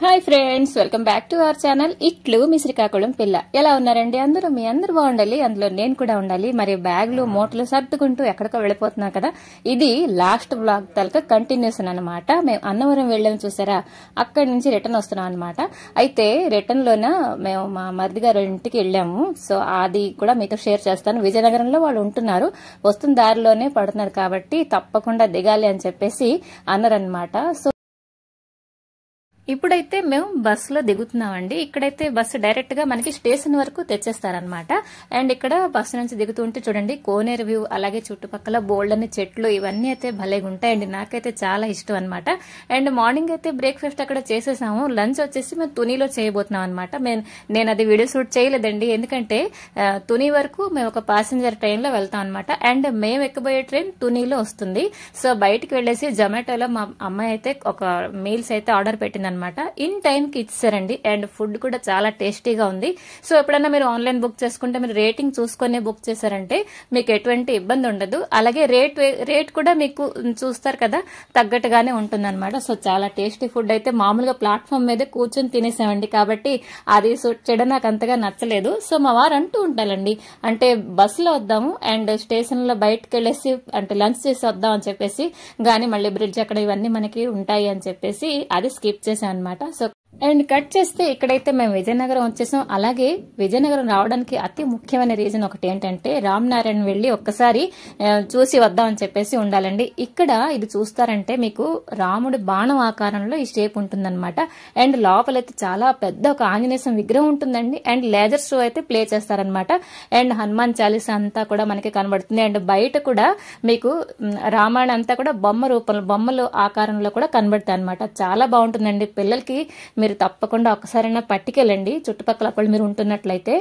Hi friends, welcome back to our channel ఇట్లు మీ శ్రీకాకుళం పిల్ల. ఎలా ఉన్నారండి అందరూ? మీ అందరూ బాగుండాలి, అందులో నేను కూడా ఉండాలి. మరి బ్యాగులు మూటలు సర్దుకుంటూ ఎక్కడికో వెళ్ళిపోతున్నా కదా. ఇది లాస్ట్ బ్లాగ్ తలక కంటిన్యూషన్ అనమాట. మేము అన్నవరం వెళ్ళాము చూసారా, అక్కడి నుంచి రిటర్న్ వస్తున్నాం అనమాట. అయితే రిటర్న్ లోన మేము మా మరిది గారి ఇంటికి వెళ్ళాము. సో అది కూడా మీతో షేర్ చేస్తాను. విజయనగరంలో వాళ్ళు ఉంటున్నారు, వస్తున్న దారిలోనే పడుతున్నారు కాబట్టి తప్పకుండా దిగాలి అని చెప్పేసి అన్నారనమాట. సో ఇప్పుడైతే మేము బస్సులో దిగుతున్నామండి. ఇక్కడైతే బస్సు డైరెక్ట్ గా మనకి స్టేషన్ వరకు తెచ్చేస్తారనమాట. అండ్ ఇక్కడ బస్సు నుంచి దిగుతుంటే చూడండి కోనేరు వ్యూ, అలాగే చుట్టుపక్కల బోల్డ్ అనే చెట్లు ఇవన్నీ అయితే భలేగా ఉంటాయండి. నాకైతే చాలా ఇష్టం అనమాట. అండ్ మార్నింగ్ అయితే బ్రేక్ఫాస్ట్ అక్కడ చేసేసాము. లంచ్ వచ్చేసి మేము తునిలో చేయబోతున్నాం అనమాట. నేను అది వీడియో షూట్ చేయలేదండి, ఎందుకంటే తుని వరకు మేము ఒక ప్యాసింజర్ ట్రైన్ లో వెళ్తాం అనమాట. అండ్ మేము ఎక్కబోయే ట్రైన్ తునిలో వస్తుంది. సో బయటకు వెళ్లేసి జొమాటోలో మా అమ్మాయి అయితే ఒక మీల్స్ అయితే ఆర్డర్ పెట్టింది. ఇన్ టైం కి ఇచ్చారండి. అండ్ ఫుడ్ కూడా చాలా టేస్టీగా ఉంది. సో ఎప్పుడన్నా మీరు ఆన్లైన్ బుక్ చేసుకుంటే మీరు రేటింగ్ చూసుకునే బుక్ చేశారంటే మీకు ఎటువంటి ఇబ్బంది ఉండదు. అలాగే రేట్ కూడా మీకు చూస్తారు కదా, తగ్గట్టుగానే ఉంటుందన్నమాట. సో చాలా టేస్టీ ఫుడ్ అయితే మామూలుగా ప్లాట్ఫామ్ మీద కూర్చొని తినేసామండి, కాబట్టి అది సూట్ చేయడం నాకు అంతగా నచ్చలేదు. సో మా వారు అంటూ ఉంటారండి, అంటే బస్సులో వద్దాము అండ్ స్టేషన్ లో బయటకు వెళ్ళేసి అంటే లంచ్ చేసి వద్దాం అని చెప్పేసి, గానీ మళ్ళీ బ్రిడ్జ్ అక్కడ ఇవన్నీ మనకి ఉంటాయి అని చెప్పేసి అది స్కిప్ చేశాను అనమాట. సో అండ్ కట్ చేస్తే ఇక్కడైతే మేము విజయనగరం వచ్చేసాం. అలాగే విజయనగరం రావడానికి అతి ముఖ్యమైన రీజన్ ఒకటి ఏంటంటే రామనారాయణ వెళ్లి ఒక్కసారి చూసి వద్దామని చెప్పేసి ఉండాలండి. ఇక్కడ ఇది చూస్తారంటే మీకు రాముడి బాణం ఆకారంలో ఈ షేప్ ఉంటుందన్నమాట. అండ్ లోపలైతే చాలా పెద్ద ఒక ఆంజనేయ విగ్రహం ఉంటుందండి. అండ్ లేజర్ షో అయితే ప్లే చేస్తారనమాట. అండ్ హనుమాన్ చాలీసా అంతా కూడా మనకి కనబడుతుంది. అండ్ బయట కూడా మీకు రామాయణ అంతా కూడా బొమ్మలు ఆకారంలో కూడా కనబడతాయి అనమాట. చాలా బాగుంటుందండి. పిల్లలకి మీరు తప్పకుండా ఒక్కసారైనా పట్టుకెళ్ళండి. చుట్టుపక్కల అప్పుడు మీరు ఉంటున్నట్లయితే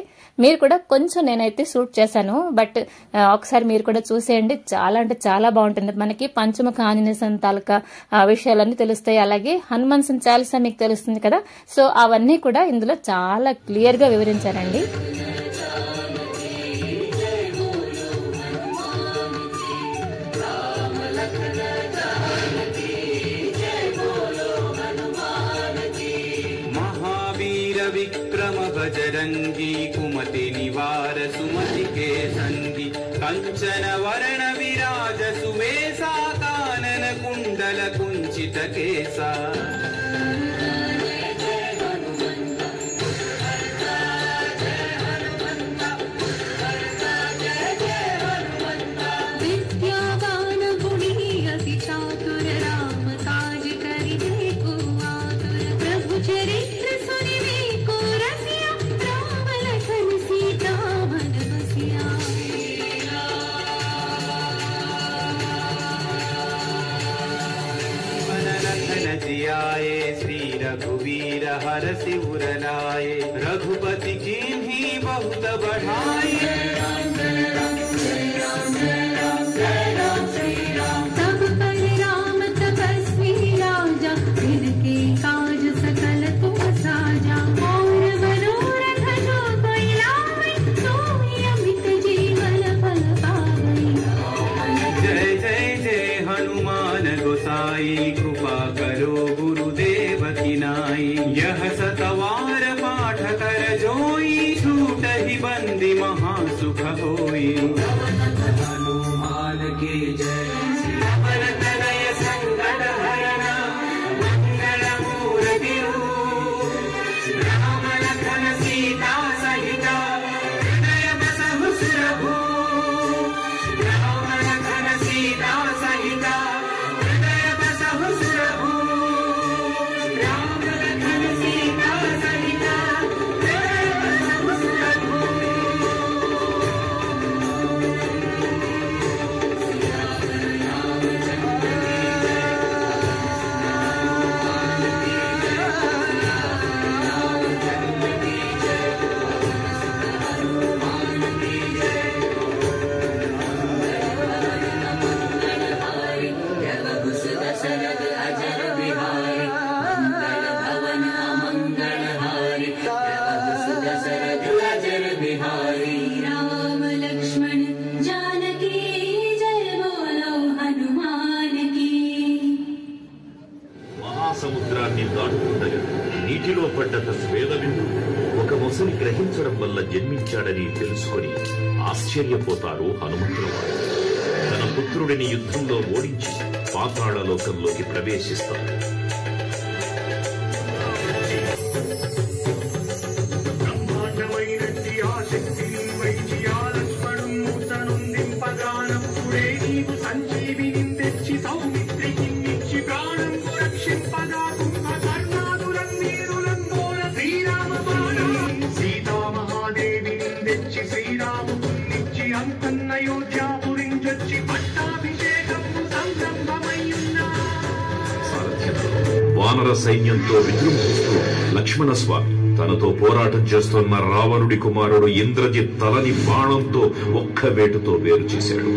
మీరు కూడా కొంచెం నేనైతే షూట్ చేశాను, బట్ ఒకసారి మీరు కూడా చూసేయండి. చాలా అంటే చాలా బాగుంటుంది. మనకి పంచముఖ ఆంజనేయ తాలూకా విషయాలన్నీ తెలుస్తాయి. అలాగే హనుమాన్ చాలీసా మీకు తెలుస్తుంది కదా. సో అవన్నీ కూడా ఇందులో చాలా క్లియర్ గా వివరించారండి. विक्रम बजरंगी कुमति निवार सुमति के संगी कंचन वर्ण विराज सुवेशा कानन कुंडल कुंचित केसा जियाए श्री रघुवीर हर सिर लाए रघुपति कीन्ही बहुत बढ़ाए। तब पर राम तपस्वी राजा इनके काज सकल तुम साजा। और मनोरथ जो कोई लावे सोई अमित जीवन फल पावई। जय जय जय हनुमान गोसाई कृपा करो गुरुदेव की नाई। यह सतवार पाठ कर जोई छूट ही बंदी महासुख होई। हनुमान की जय। सियावर तनय संकट हरना मंगल मूर्ति राम लखन सीता सहिता हृदय बसहु सुरभूप। राम लखन सीता सहिता हृदय बसहु सुरभूप। राम लखन सीता सहिता हृदय बसहु सुरभूप। నీటిలో పడ్డ స్వేదవిందు ఒక మొసలి గ్రహించడం వల్ల జన్మించాడని తెలుసుకుని ఆశ్చర్యపోతారు హనుమంతుల వారు. తన పుత్రుడిని యుద్ధంలో ఓడించి పాతాళలోకంలోకి ప్రవేశిస్తారు. వానర సైన్యంతో విజృంభిస్తూ లక్ష్మణస్వామి తనతో పోరాటం చేస్తున్న రావణుడి కుమారుడు ఇంద్రజిత్ తలని బాణంతో ఒక్క వేటుతో వేరు చేశాడు.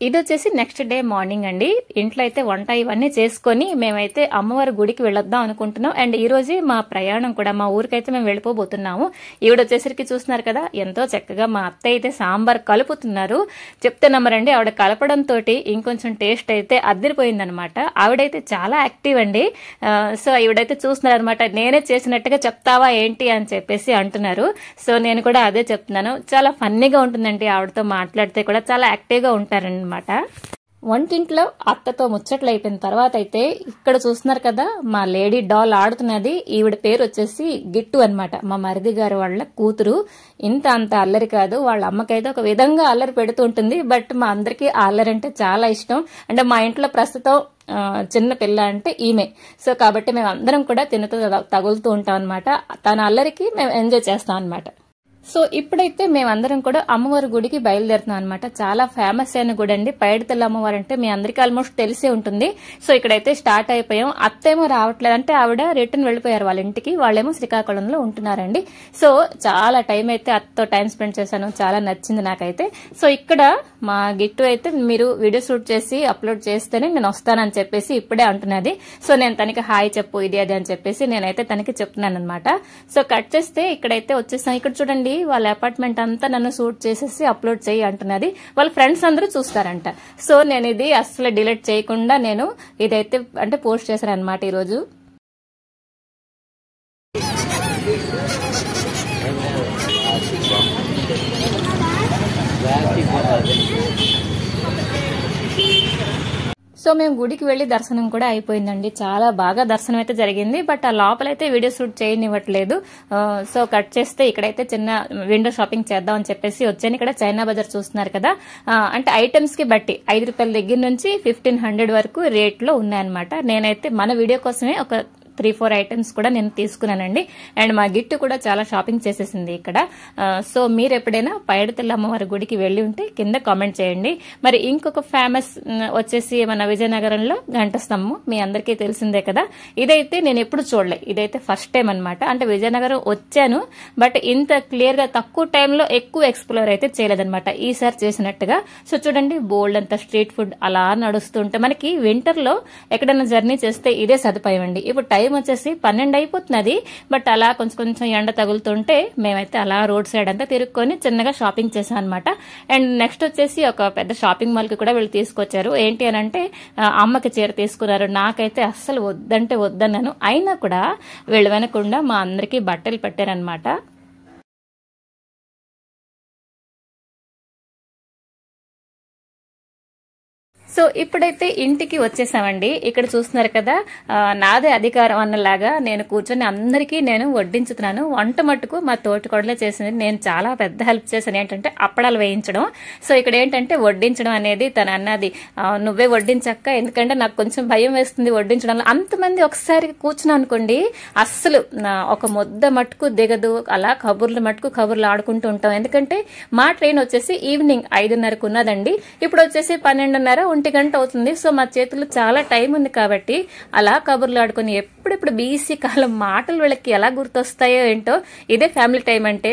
ఇది వచ్చేసి నెక్స్ట్ డే మార్నింగ్ అండి. ఇంట్లో అయితే వంట ఇవన్నీ చేసుకుని మేమైతే అమ్మవారి గుడికి వెళ్ళొద్దాం అనుకుంటున్నాం. అండ్ ఈ రోజే మా ప్రయాణం కూడా, మా ఊరికైతే మేము వెళ్ళిపోబోతున్నాము. ఈవిడ వచ్చేసరికి చూస్తున్నారు కదా, ఎంతో చక్కగా మా అత్తయ్య అయితే సాంబార్ కలుపుతున్నారు. చెప్తే నమ్మరండి, ఆవిడ కలపడంతో ఇంకొంచెం టేస్ట్ అయితే అద్దరిపోయిందనమాట. ఆవిడైతే చాలా యాక్టివ్ అండి. సో ఈవిడైతే చూస్తున్నారు అనమాట, నేనే చేసినట్టుగా చెప్తావా ఏంటి అని చెప్పేసి అంటున్నారు. సో నేను కూడా అదే చెప్తున్నాను. చాలా ఫన్నీగా ఉంటుందండి ఆవిడతో మాట్లాడితే కూడా, చాలా యాక్టివ్ గా ఉంటారనమాట. వంటింట్లో అత్తతో ముచ్చట్లు అయిపోయిన తర్వాత అయితే ఇక్కడ చూస్తున్నారు కదా, మా లేడీ డాల్ ఆడుతున్నది. ఈవిడ పేరు వచ్చేసి గిట్టు అన్నమాట, మా మరిది గారు వాళ్ళ కూతురు. అంత అల్లరి కాదు, వాళ్ళ అమ్మకైతే ఒక విధంగా అల్లరి పెడుతూ ఉంటుంది. బట్ మా అందరికి అల్లరి అంటే చాలా ఇష్టం. అంటే మా ఇంట్లో ప్రస్తుతం చిన్న పిల్ల అంటే ఈమె. సో కాబట్టి మేము అందరం కూడా తినతో తగులుతూ ఉంటాం అనమాట. తన అల్లరికి మేము ఎంజాయ్ చేస్తాం అనమాట. సో ఇప్పుడైతే మేమందరం కూడా అమ్మవారి గుడికి బయలుదేరుతున్నాం అనమాట. చాలా ఫేమస్ అయిన గుడి అండి పైడితల్లి అమ్మవారు, అంటే మీ అందరికీ ఆల్మోస్ట్ తెలిసే ఉంటుంది. సో ఇక్కడైతే స్టార్ట్ అయిపోయాం. అత్తేమో రావట్లేదు, అంటే ఆవిడ రిటర్న్ వెళ్ళిపోయారు వాళ్ళ ఇంటికి, వాళ్ళేమో శ్రీకాకుళంలో ఉంటున్నారండి. సో చాలా టైం అయితే అత్తతో టైం స్పెండ్ చేశాను, చాలా నచ్చింది నాకైతే. సో ఇక్కడ మా గిట్టు అయితే మీరు వీడియో షూట్ చేసి అప్లోడ్ చేస్తేనే నేను వస్తానని చెప్పేసి ఇప్పుడే అంటున్నది. సో నేను తనకి హాయ్ చెప్పు ఇది అది అని చెప్పేసి నేనైతే తనకి చెప్తున్నాను అనమాట. సో కట్ చేస్తే ఇక్కడైతే వచ్చేసాం. ఇక్కడ చూడండి, వాళ్ళ అపార్ట్మెంట్ అంతా నన్ను షూట్ చేసేసి అప్లోడ్ చేయి అంటున్నది. వాళ్ళ ఫ్రెండ్స్ అందరూ చూస్తారంట. సో నేను ఇది అసలు డిలీట్ చేయకుండా నేను ఇదైతే అంటే పోస్ట్ చేశాను అనమాట ఈరోజు. సో మేము గుడికి వెళ్లి దర్శనం కూడా అయిపోయిందండి. చాలా బాగా దర్శనం అయితే జరిగింది. బట్ ఆ లోపలైతే వీడియో షూట్ చేయనివ్వట్లేదు. సో కట్ చేస్తే ఇక్కడైతే చిన్న విండో షాపింగ్ చేద్దాం అని చెప్పేసి వచ్చాను. ఇక్కడ చైనా బజార్ చూస్తున్నారు కదా, అంటే ఐటమ్స్ కి బట్టి 5 రూపాయల దగ్గర నుంచి 1500 వరకు రేట్ లో ఉన్నాయన్నమాట. నేనైతే మన వీడియో కోసమే ఒక 3-4 ఐటమ్స్ కూడా నేను తీసుకున్నానండి. అండ్ మా గిట్టు కూడా చాలా షాపింగ్ చేసేసింది ఇక్కడ. సో మీరు ఎప్పుడైనా పైడితల్లి అమ్మవారి గుడికి వెళ్లి ఉంటే కింద కామెంట్ చేయండి. మరి ఇంకొక ఫేమస్ వచ్చేసి మన విజయనగరంలో గంట స్తంభం, మీ అందరికీ తెలిసిందే కదా. ఇదైతే నేను ఎప్పుడు చూడలే, ఇదైతే ఫస్ట్ టైం అనమాట. అంటే విజయనగరం వచ్చాను, బట్ ఇంత క్లియర్ గా తక్కువ టైంలో ఎక్కువ ఎక్స్ప్లోర్ అయితే చేయలేదన్నమాట ఈసారి చేసినట్టుగా. సో చూడండి, బోల్డ్ అంత స్ట్రీట్ ఫుడ్ అలా నడుస్తుంటే మనకి వింటర్ లో ఎక్కడైనా జర్నీ చేస్తే ఇదే సదుపాయం అండి. ఇప్పుడు టైం టైం వచ్చేసి 12 అయిపోతున్నది. బట్ అలా కొంచెం కొంచెం ఎండ తగులుతుంటే మేమైతే అలా రోడ్ సైడ్ అంతా తిరుక్కొని చిన్నగా షాపింగ్ చేసాం అనమాట. అండ్ నెక్స్ట్ వచ్చేసి ఒక పెద్ద షాపింగ్ మాల్ కి కూడా వీళ్ళు తీసుకొచ్చారు. ఏంటి అని అంటే అమ్మకి చీర తీసుకున్నారు. నాకైతే అస్సలు వద్దంటే వద్దన్నాను, అయినా కూడా వీళ్ళు వెనకుండా మా అందరికీ బట్టలు పెట్టారనమాట. సో ఇప్పుడైతే ఇంటికి వచ్చేసామండి. ఇక్కడ చూస్తున్నారు కదా, నాదే అధికారం అన్నలాగా నేను కూర్చొని అందరికీ నేను వడ్డించుతున్నాను. వంట మట్టుకు మా తోటికోడలే చేసింది. నేను చాలా పెద్ద హెల్ప్ చేశాను, ఏంటంటే అప్పడాలు వేయించడం. సో ఇక్కడ ఏంటంటే వడ్డించడం అనేది తను అన్నది, నువ్వే వడ్డించక్క, ఎందుకంటే నాకు కొంచెం భయం వేస్తుంది వడ్డించడంలో. అంతమంది ఒకసారి కూర్చున్నాం అనుకోండి, అస్సలు ఒక ముద్ద మట్టుకు దిగదు. అలా కబుర్లు ఆడుకుంటూ ఉంటాం. ఎందుకంటే మా ట్రైన్ వచ్చేసి ఈవినింగ్ 5:30కు ఉన్నదండి. ఇప్పుడు వచ్చేసి 12:30 1 గంట అవుతుంది. సో మా చేతుల్లో చాలా టైం ఉంది కాబట్టి అలా కబుర్లు ఆడుకుని ఎప్పుడెప్పుడు బీసీ కాలం మాటలు వీళ్ళకి ఎలా గుర్తొస్తాయో ఏంటో. ఇదే ఫ్యామిలీ టైం అంటే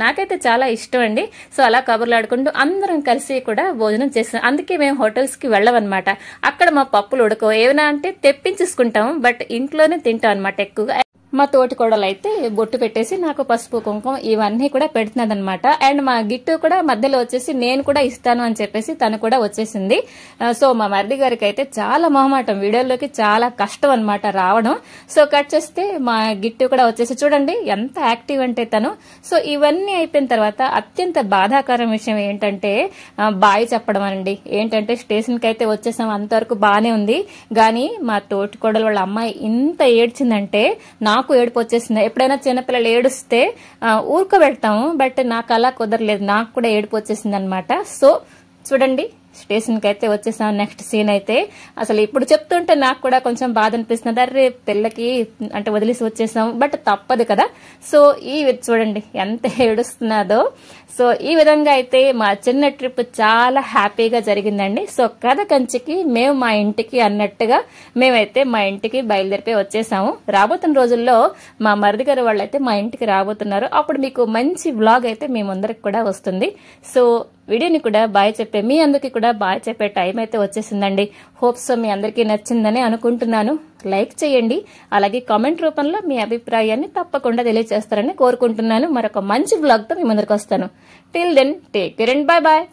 నాకైతే చాలా ఇష్టం అండి. సో అలా కబుర్లు ఆడుకుంటూ అందరం కలిసి కూడా భోజనం చేస్తాం. అందుకే మేము హోటల్స్ కి వెళ్ళమన్నమాట. అక్కడ మా పప్పులు ఉడకవు, ఏమైనా అంటే తెప్పించేసుకుంటాం, బట్ ఇంట్లోనే తింటాం అనమాట ఎక్కువగా. మా తోటి కోడలు అయితే బొట్టు పెట్టేసి నాకు పసుపు కుంకుమ ఇవన్నీ కూడా పెడుతున్నది అనమాట. అండ్ మా గిట్టు కూడా మధ్యలో వచ్చేసి నేను కూడా ఇస్తాను అని చెప్పేసి తను కూడా వచ్చేసింది. సో మా మరిది గారికి అయితే చాలా మొహమాటం, వీడియోలోకి చాలా కష్టం అనమాట రావడం. సో కట్ చేస్తే మా గిట్టు కూడా వచ్చేసి చూడండి ఎంత యాక్టివ్ అంటే తను. సో ఇవన్నీ అయిపోయిన తర్వాత అత్యంత బాధాకరం విషయం ఏంటంటే బాయ్ చెప్పడం అండి. ఏంటంటే స్టేషన్ కి అయితే వచ్చేసాం, అంతవరకు బానే ఉంది. గానీ మా తోటి కోడలు వాళ్ళ అమ్మాయి ఇంత ఏడ్చిందంటే నాకు ఏడుపు వచ్చేసింది. ఎప్పుడైనా చిన్నపిల్లలు ఏడుస్తే ఊరుకోబెడతాము, బట్ నాకు అలా కుదరలేదు, నాకు కూడా ఏడుపు వచ్చేసింది అనమాట. సో చూడండి స్టేషన్ కి అయితే వచ్చేసాం. నెక్స్ట్ సీన్ అయితే అసలు ఇప్పుడు చెప్తుంటే నాకు కూడా కొంచెం బాధ అనిపిస్తుంది. అరే పిల్లకి అంటే వదిలేసి వచ్చేసాం, బట్ తప్పదు కదా. సో ఈ చూడండి ఎంత ఏడుస్తున్నదో. సో ఈ విధంగా అయితే మా చిన్న ట్రిప్ చాలా హ్యాపీగా జరిగిందండి. సో కథ కంచికి మేము మా ఇంటికి అన్నట్టుగా మేమైతే మా ఇంటికి బయలుదేరిపోయి వచ్చేసాము. రాబోతున్న రోజుల్లో మా మరిది గారు వాళ్ళైతే మా ఇంటికి రాబోతున్నారు. అప్పుడు మీకు మంచి వ్లాగ్ అయితే మీ ముందరికి కూడా వస్తుంది. సో వీడియోని కూడా బాయ్ చెప్పే మీ అందరికీ కూడా బాయ్ చెప్పే టైం అయితే వచ్చేసిందండి. హోప్స్ మీ అందరికీ నచ్చిందని అనుకుంటున్నాను. లైక్ చేయండి, అలాగే కామెంట్ రూపంలో మీ అభిప్రాయాన్ని తప్పకుండా తెలియజేస్తారని కోరుకుంటున్నాను. మరొక మంచి వ్లాగ్ తో మీ ముందరికి వస్తాను. Till then take care and bye bye.